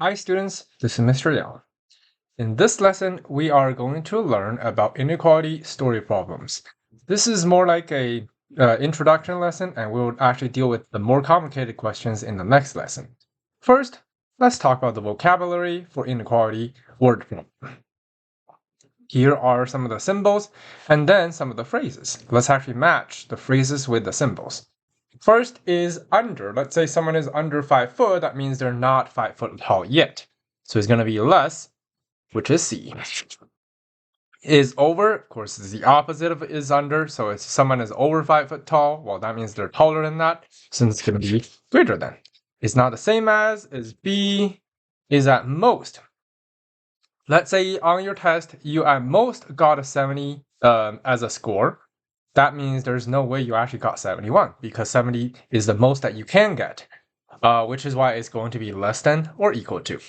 Hi students, this is Mr. Liang. In this lesson, we are going to learn about inequality story problems. This is more like a introduction lesson, and we'll actually deal with the more complicated questions in the next lesson. First, let's talk about the vocabulary for inequality word problem. Here are some of the symbols, and then some of the phrases. Let's actually match the phrases with the symbols. First is under. Let's say someone is under 5 foot. That means they're not 5 foot tall yet. So it's going to be less, which is C. Is over, of course, is the opposite of is under. So if someone is over 5 foot tall, well, that means they're taller than that. So it's going to be greater than. It's not the same as, is B, is at most. Let's say on your test, you at most got a 70 as a score. That means there's no way you actually got 71 because 70 is the most that you can get, which is why it's going to be less than or equal to.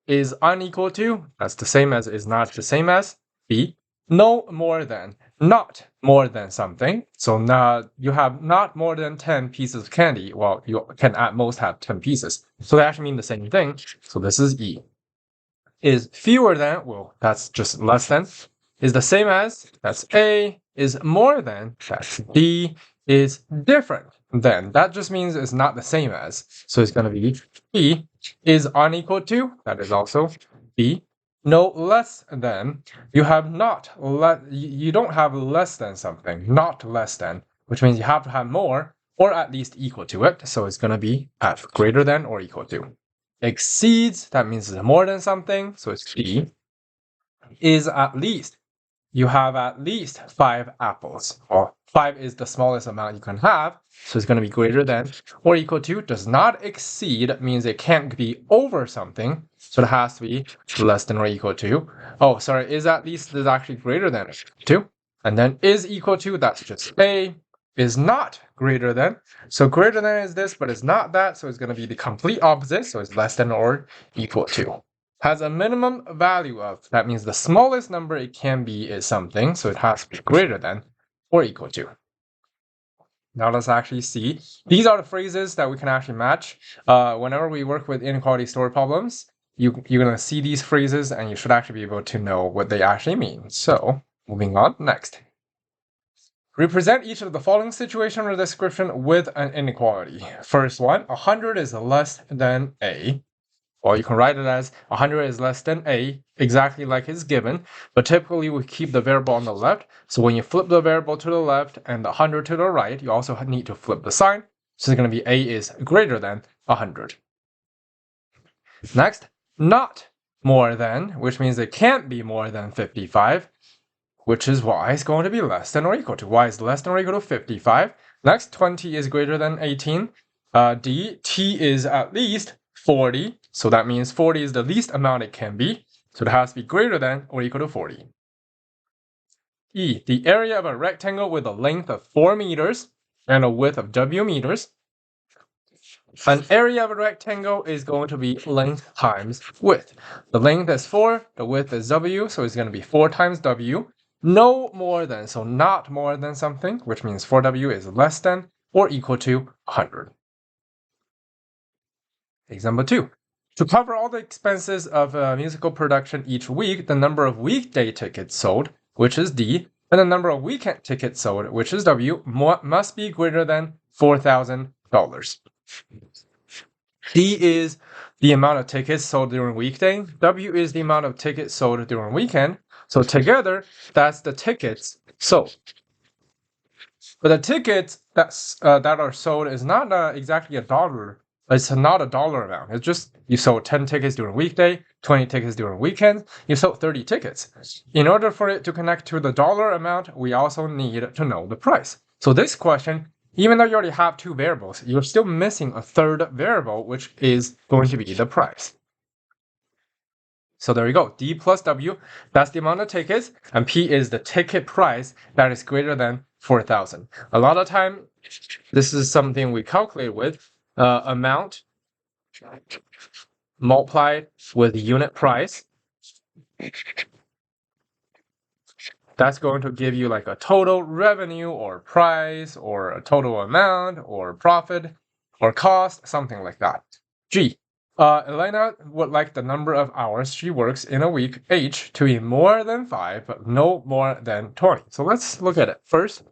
Is unequal to, that's the same as is not the same as. B, no more than, not more than something. So now you have not more than 10 pieces of candy. Well, you can at most have 10 pieces. So they actually mean the same thing. So this is E. Is fewer than, well, that's just less than. Is the same as, that's A. Is more than, that's D. Is different than, that just means it's not the same as. So it's going to be B. Is unequal to, that is also B. No less than, you have not, you don't have less than something, not less than, which means you have to have more or at least equal to it. So it's going to be F, greater than or equal to. Exceeds, that means it's more than something, so it's D. Is at least, you have at least 5 apples, or 5 is the smallest amount you can have, so it's going to be greater than or equal to. Does not exceed means it can't be over something, so it has to be less than or equal to. Oh, sorry, is at least is actually greater than 2, and then is equal to, that's just A. Is not greater than, so greater than is this, but it's not that, so it's going to be the complete opposite, so it's less than or equal to. Has a minimum value of, that means the smallest number it can be is something, so it has to be greater than or equal to. Now let's actually see. These are the phrases that we can actually match. Whenever we work with inequality story problems, you're going to see these phrases and you should actually be able to know what they actually mean. So moving on, next. Represent each of the following situation or description with an inequality. First one, 100 is less than A. Well, you can write it as 100 is less than A, exactly like it's given, but typically we keep the variable on the left. So when you flip the variable to the left and the 100 to the right, you also need to flip the sign. So it's going to be A is greater than 100. Next, not more than, which means it can't be more than 55. Which is y is going to be less than or equal to. Y is less than or equal to 55. Next, 20 is greater than 18. D, T is at least 40. So that means 40 is the least amount it can be. So it has to be greater than or equal to 40. E, the area of a rectangle with a length of 4 meters and a width of W meters. An area of a rectangle is going to be length times width. The length is 4, the width is W, so it's going to be 4 times W. No more than, so not more than something, which means 4W is less than or equal to 100. Example 2. To cover all the expenses of a musical production each week, the number of weekday tickets sold, which is D, and the number of weekend tickets sold, which is W, must be greater than $4,000. D is the amount of tickets sold during weekday. W is the amount of tickets sold during weekend. So together, that's the tickets sold. But the tickets that are sold is not exactly a dollar. It's not a dollar amount. It's just you sold 10 tickets during weekday, 20 tickets during weekend. You sold 30 tickets. In order for it to connect to the dollar amount, we also need to know the price. So this question, even though you already have 2 variables, you're still missing a third variable, which is going to be the price. So there you go, D plus W, that's the amount of tickets, and P is the ticket price that is greater than 4,000. A lot of time, this is something we calculate with amount multiplied with unit price. That's going to give you like a total revenue or price or a total amount or profit or cost, something like that. G, Elena would like the number of hours she works in a week, H, to be more than 5, but no more than 20. So let's look at it. First,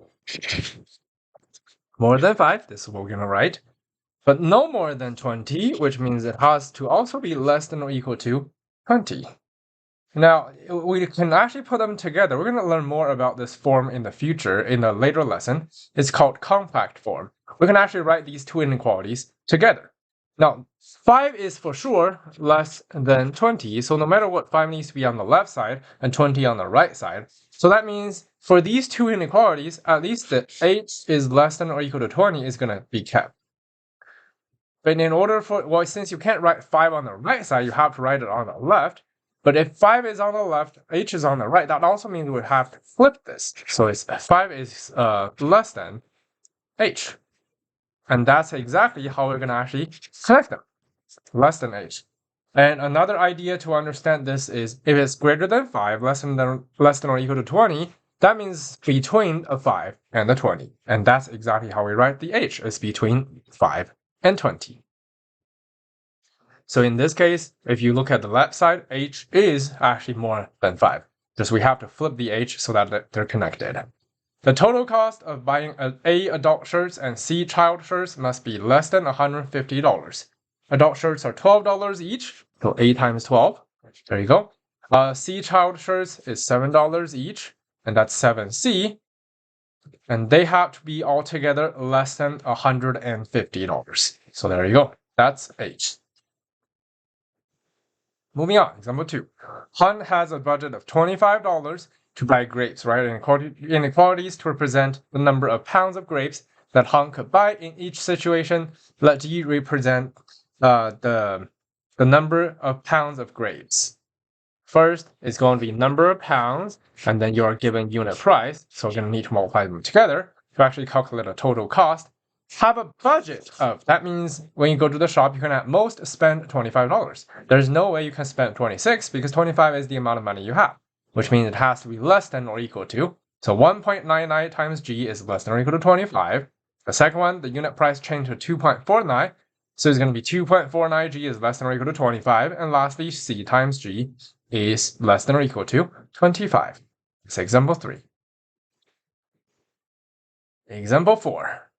more than 5, this is what we're going to write. But no more than 20, which means it has to also be less than or equal to 20. Now, we can actually put them together. We're going to learn more about this form in the future, in a later lesson. It's called compact form. We can actually write these two inequalities together. Now, 5 is for sure less than 20, so no matter what, 5 needs to be on the left side and 20 on the right side. So that means for these two inequalities, at least the h is less than or equal to 20 is going to be kept. But in order for, well, since you can't write 5 on the right side, you have to write it on the left. But if 5 is on the left, h is on the right, that also means we have to flip this. So it's 5 is less than h. And that's exactly how we're going to actually connect them. Less than h. And another idea to understand this is if it's greater than 5, less than or equal to 20, that means between a 5 and a 20. And that's exactly how we write the h. It's between 5 and 20. So in this case, if you look at the left side, h is actually more than 5. Just we have to flip the h so that they're connected. The total cost of buying A adult shirts and C child shirts must be less than $150. Adult shirts are $12 each, so A times 12. There you go. C child shirts is $7 each, and that's 7C. And they have to be altogether less than $150. So there you go. That's H. Moving on, example 2. Han has a budget of $25 to buy grapes, right? Inequalities to represent the number of pounds of grapes that Han could buy in each situation. Let G represent the number of pounds of grapes. First, it's going to be number of pounds, and then you are given unit price. So we're going to need to multiply them together to actually calculate a total cost. Have a budget of, that means when you go to the shop, you can at most spend $25. There's no way you can spend 26 because 25 is the amount of money you have, which means it has to be less than or equal to. So 1.99 times G is less than or equal to 25. The second one, the unit price changed to 2.49. So it's going to be 2.49 G is less than or equal to 25. And lastly, C times G is less than or equal to 25. That's example 3. Example 4.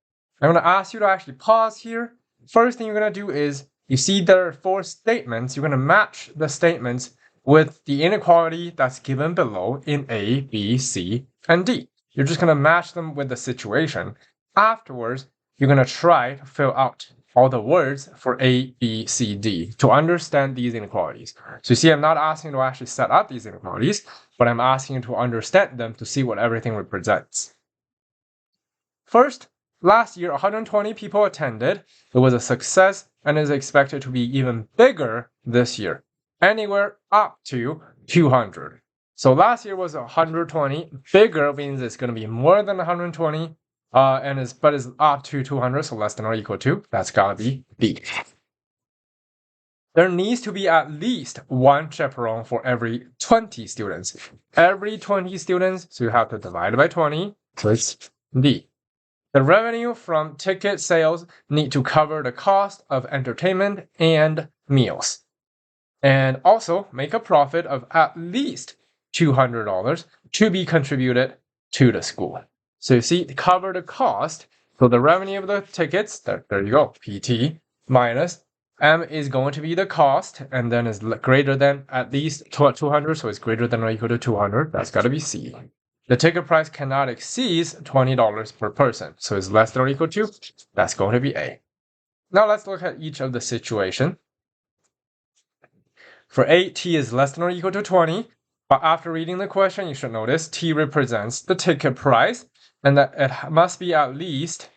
I'm going to ask you to actually pause here. First thing you're going to do is, you see there are 4 statements. You're going to match the statements with the inequality that's given below in A, B, C, and D. You're just going to match them with the situation. Afterwards, you're going to try to fill out all the words for A, B, C, D to understand these inequalities. So you see, I'm not asking you to actually set up these inequalities, but I'm asking you to understand them to see what everything represents. First, last year, 120 people attended. It was a success and is expected to be even bigger this year, anywhere up to 200. So last year was 120. Bigger means it's going to be more than 120, but it's up to 200, so less than or equal to. That's got to be B. There needs to be at least 1 chaperone for every 20 students. Every 20 students, so you have to divide by 20, so it's D. The revenue from ticket sales need to cover the cost of entertainment and meals. And also make a profit of at least $200 to be contributed to the school. So you see, to cover the cost, so the revenue of the tickets, there you go, PT, minus M is going to be the cost, and then is greater than at least 200, so it's greater than or equal to 200. That's got to be C. The ticket price cannot exceed $20 per person, so it's less than or equal to, that's going to be A. Now let's look at each of the situation. For A, T is less than or equal to 20, but after reading the question, you should notice T represents the ticket price, and that it must be at least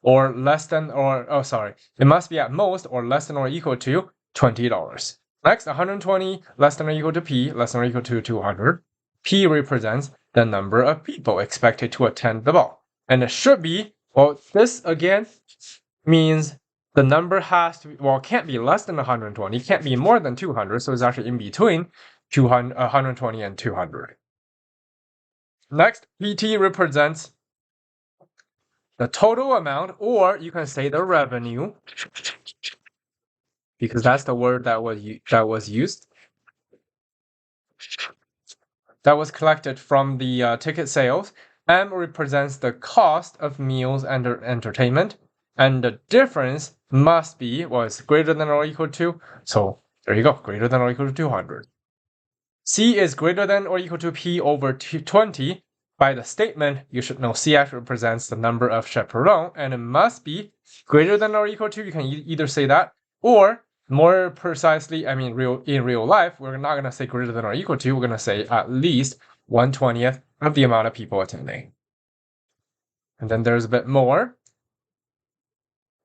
or less than it must be at most or less than or equal to $20. Next, 120 less than or equal to P, less than or equal to 200. P represents the number of people expected to attend the ball. And it should be, well, this again means the number has to be, well, it can't be less than 120, it can't be more than 200, so it's actually in between 120 and 200. Next, PT represents the total amount, or you can say the revenue because that's the word that was used. That was collected from the ticket sales. M represents the cost of meals and entertainment, and the difference must be was greater than or equal to. So there you go, greater than or equal to 200. C is greater than or equal to P over 20. By the statement, you should know C actually represents the number of chaperone, and it must be greater than or equal to. You can either say that, or more precisely, I mean, in real life, we're not going to say greater than or equal to. We're going to say at least 1/20th of the amount of people attending. And then there's a bit more.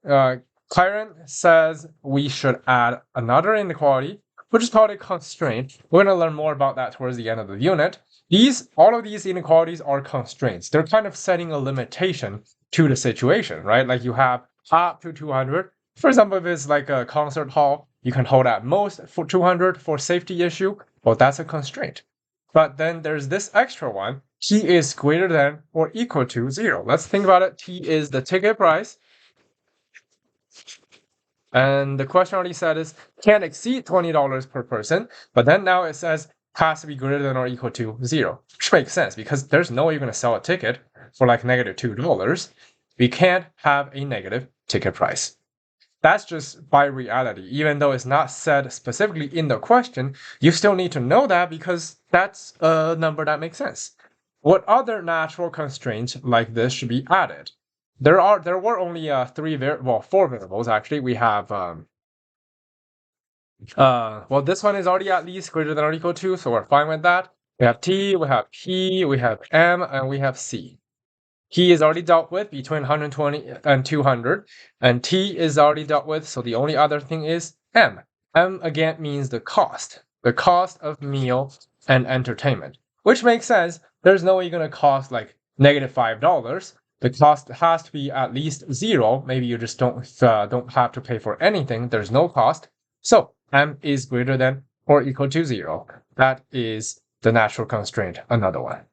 Clarence says we should add another inequality, which is called a constraint. We're going to learn more about that towards the end of the unit. All of these inequalities are constraints. They're kind of setting a limitation to the situation, right? Like you have up to 200. For example, if it's like a concert hall, you can hold at most for 200 for safety issue. Well, that's a constraint. But then there's this extra one. T is greater than or equal to 0. Let's think about it. T is the ticket price. And the question already said is can't exceed $20 per person, but then now it says has to be greater than or equal to 0, which makes sense because there's no way you're going to sell a ticket for like -$2. We can't have a negative ticket price. That's just by reality. Even though it's not said specifically in the question, you still need to know that because that's a number that makes sense. What other natural constraints like this should be added? There were only 4 variables actually. We have well, this one is already at least greater than or equal to, so we're fine with that. We have T, we have P, we have M, and we have C. P is already dealt with between 120 and 200, and T is already dealt with, so the only other thing is M. M again means the cost of meal and entertainment, which makes sense. There's no way you're going to cost like -$5. The cost has to be at least 0. Maybe you just don't have to pay for anything. There's no cost. So M is greater than or equal to 0. That is the natural constraint, another one.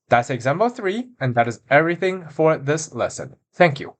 That's example 3, and that is everything for this lesson. Thank you.